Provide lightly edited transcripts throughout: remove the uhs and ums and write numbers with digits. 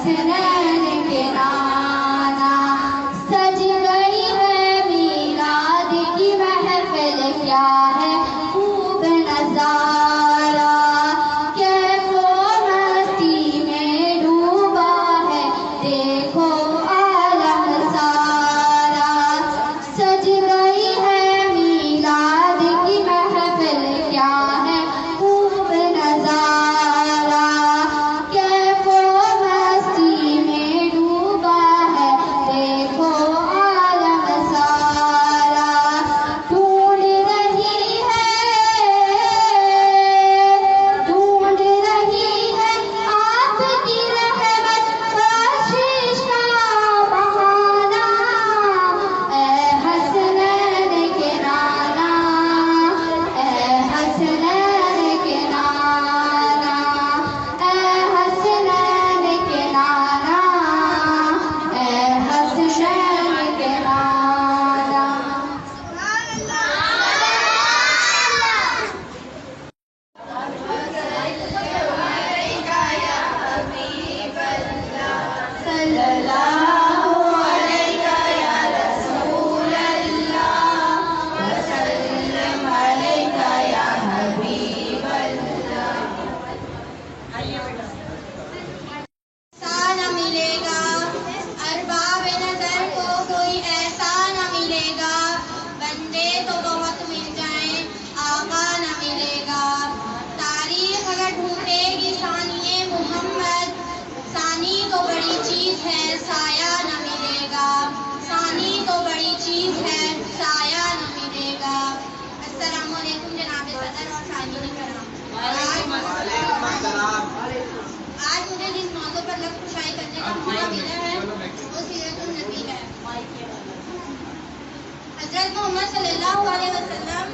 हसनैन के नाना, सज गई है मीलाद की महफिल, क्या है खूब नजारा, कैफो मस्ती में डूबा है देखो आलम सारा। सज गई है मीलाद की महफिल, क्या है खूब नजारा, कैफो मस्ती में डूबा है देखो आलम सारा। ढूंढ रही है आपकी रहमत बख्शिश का बहाना, ए हसनैन के नाना, ए हसनैन के नाना, ए हसनैन के नाना, ए हसनैन के नाना। सल्लल्लाहु अलैका या रसूल अल्लाह, वसल्लम अलैका या हबीब अल्लाह। ऐसा न मिलेगा अरबाब नजर को कोई ऐसा न मिलेगा, बंदे तो बहुत मिल जाएं आका न मिलेगा। तारीख अगर ढूंढेगी सानिए मोहम्मद, सानी तो बड़ी चीज है साया न मिलेगा, सानी तो बड़ी चीज है साया न मिलेगा। अस्सलाम वालेकुम जनाब सदर और सानी कराम। आज मुझे जिस मौके पर लफ्ज़ कुशाई करने का मौका मिला है वो सीरतुन नबी है। हज़रत मोहम्मद सल्लल्लाहु अलैहि वसल्लम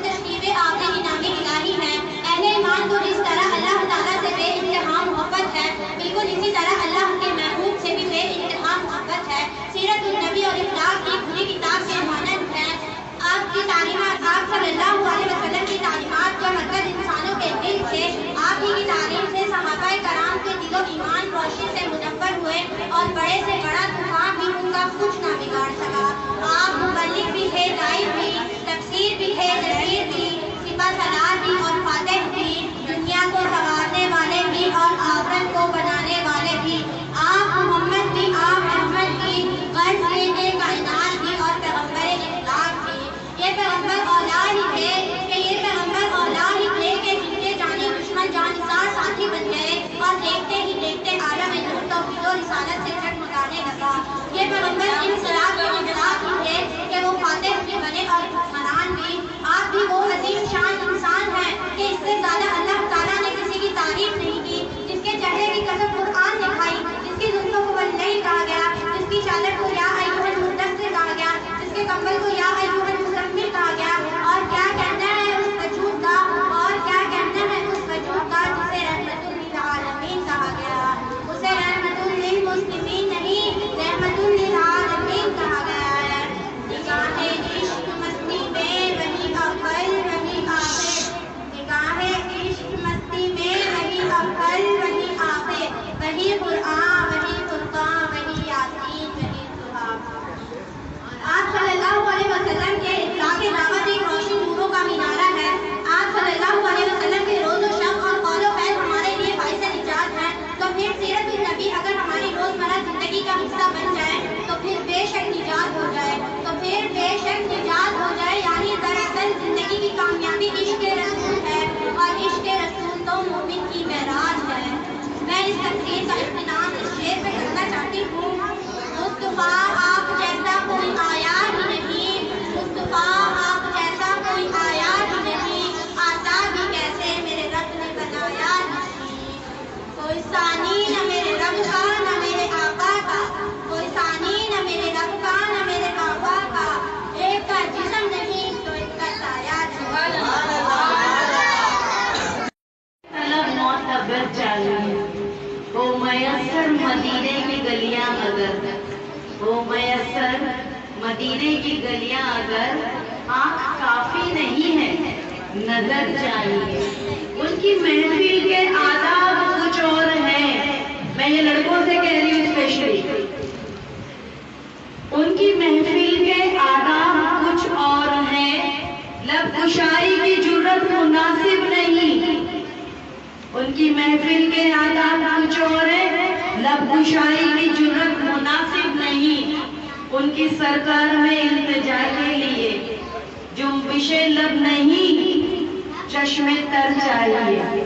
तशरीफ़ आखिर इनामी इलाही है। अहले ईमान को जिस तरह अल्लाह ताला से बेइंतहा मोहब्बत है, बिल्कुल इसी तरह अल्लाह के महबूब से भी बेइंतहा मोहब्बत है। सीरतुन नबी और इखलाक की खुली किताब के मानंद है। आपकी तालीमात, आप सल्लल्लाहु अलैहि वसल्लम की तालीमात का मतलब इंसानों के दिल से, आप ही की तालीम से सहाबाए कराम के दिलो ईमान रोशनी से मुनव्वर हुए और बड़े से बड़ा तूफान भी उनका कुछ ना बिगाड़ सका। आप मुबल्लिग भी थे, दाई भी, तफसीर भी थे, नज़ीर भी, सिपा सलार भी और फातिह भी, दुनिया को संवारने वाले भी और आखिरत को बनाने वाले भी। आप मोहम्मद भी, आप अहमद भी, गर्ज के कायनात भी और पैगंबर इखलाक भी। ये पैगंबर औलाद ही थे कि जिनके जानी दुश्मन जानिसार साथी बन गए और देखते ही देखते आलम नूर तौहीद और रिसालत से जगमगाने लगा। ये पैगंबर इंसलाब के इंसलाब ही थे कि वो फातिह भी बने और हुक्मरान भी। आप भी वो अजीम शान इंसान हैं कि इससे ज़्यादा अल्लाह ताला ने किसी की तारीफ नहीं की, जिसके चेहरे की कसम कुरान ने खाई, जिसकी जुल्फों को वल्लैल कहा गया, जिसकी चादर को या अय्युहल मुद्दस्सिर कहा गया, जिसके कंबल को या अय्युहल मुज़म्मिल कहा गया। और क्या कहना है उस वजूद का, और क्या कहना है उस वजूद का जिसे रहमतुल लिल आलमीन कहा गया। उसे रहमतुल लिल मुस्लिमीन नहीं, रहमतुल लिल आलमीन कहा गया है। निगाहे इश्क मस्ती में वही अव्वल वही आखिर, निगाहे इश्क मस्ती में वही अव्वल वही आखिर, वही कुरान वही फुरकान वही यासीन वही दुहा। आप सल्लल्लाहु अलैहि वसल्लम के इत्लाक़ दावत एक रोशन नूरों का मीनारा है। आप सल्लल्लाहु अलैहि वसल्लम के रोज़ व शब और कौल व फ़ैल हमारे लिए बाइस निजात है। तो फिर सीरतुन नबी अगर हमारी रोज़मर्रा ज़िंदगी का हिस्सा बन जाए तो फिर बेशक निजात हो जाए, यानी दरअसल ज़िंदगी की कामयाबी इश्क़ रसूल है और इश्क़ रसूल तो मोमिन की मेराज है। मैं इस तकरीर का इख्तिताम इस शेर पे करना चाहती हूँ। मुस्तफ़ा आप जैसा कोई आया ही नहीं, मुस्तफ़ा आप जैसा कोई आया ही नहीं, आता भी कैसे मेरे रब ने बनाया नहीं। कोई सानी न मेरे रब का न मेरे आका का, कोई सानी न मेरे रब का न मेरे आका का, एक का जिस्म नहीं तो एक का साया नहीं। ओ मयसर मदीने की गलियां अगर, ओ मयसर मदीने की गलियां अगर, आँख का नजर चाहिए। उनकी महफिल के आदाब कुछ और हैं। मैं ये लड़कों से कह रही हूँ स्पेशली। उनकी महफिल के आदाब कुछ और हैं। लब कुशाई की जुर्रत मुनासिब नहीं। उनकी महफिल के आदाब कुछ और है। लब कुशाई की जुर्रत मुनासिब नहीं। उनकी सरकार में इल्तिजा के लिए जुम्बिशे लब नहीं, चश्मे तर चाहिए।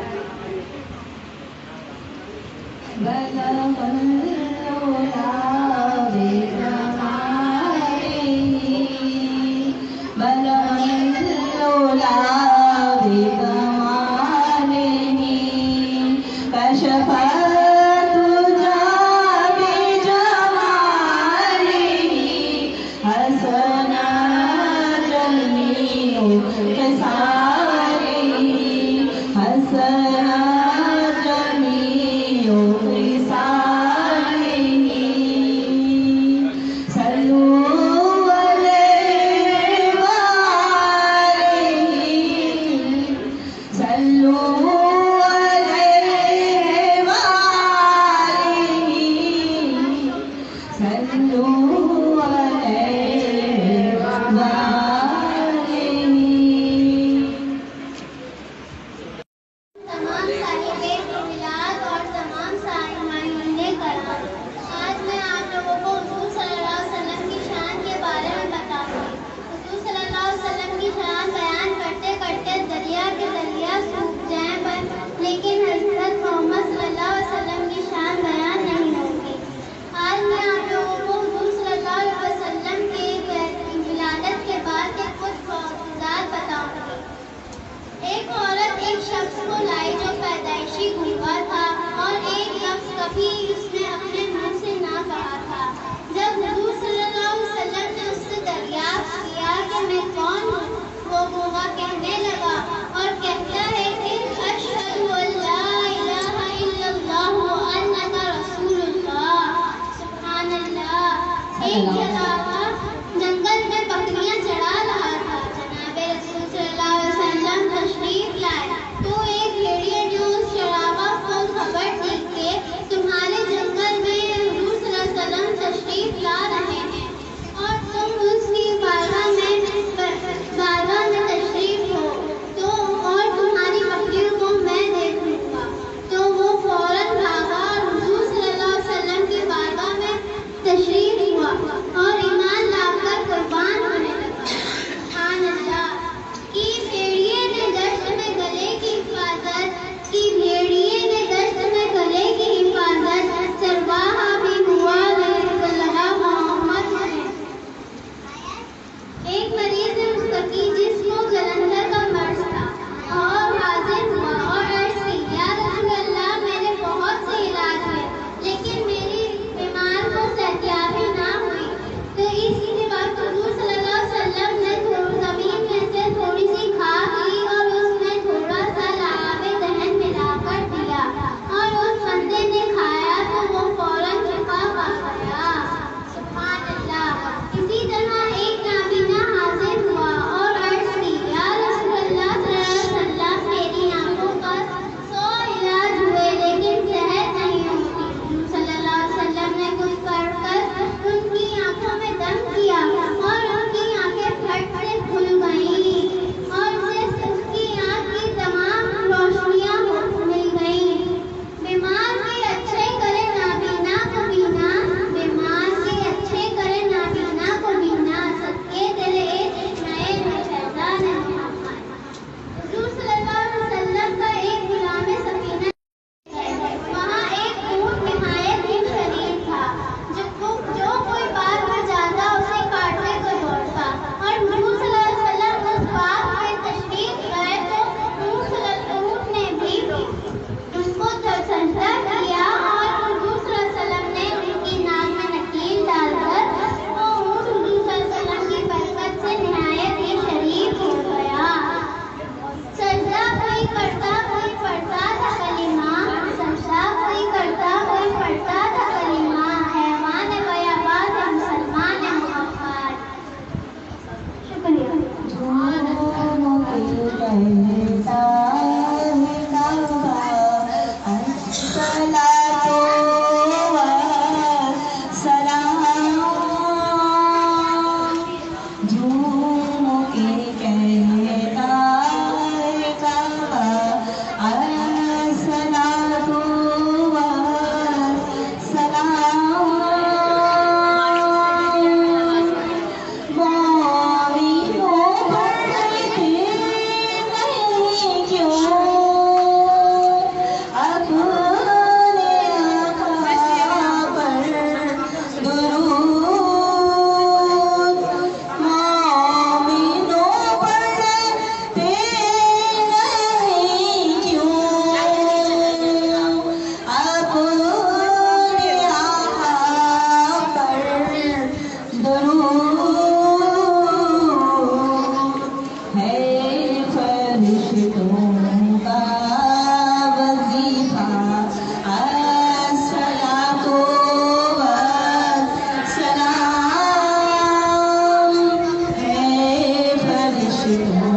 जंगल में बकरियां चढ़ा रहा था। जनाबे रसूल सल्लल्लाहु अलैहि वसल्लम तशरीफ लाए तो एक भेड़िए ने उस चरावा को खबर दी कि तुम्हारे जंगल में हुजूर सल्लल्लाहु अलैहि वसल्लम तशरीफ ला रहे हैं और तुम उसकी बारगाह में तशरीफ हो से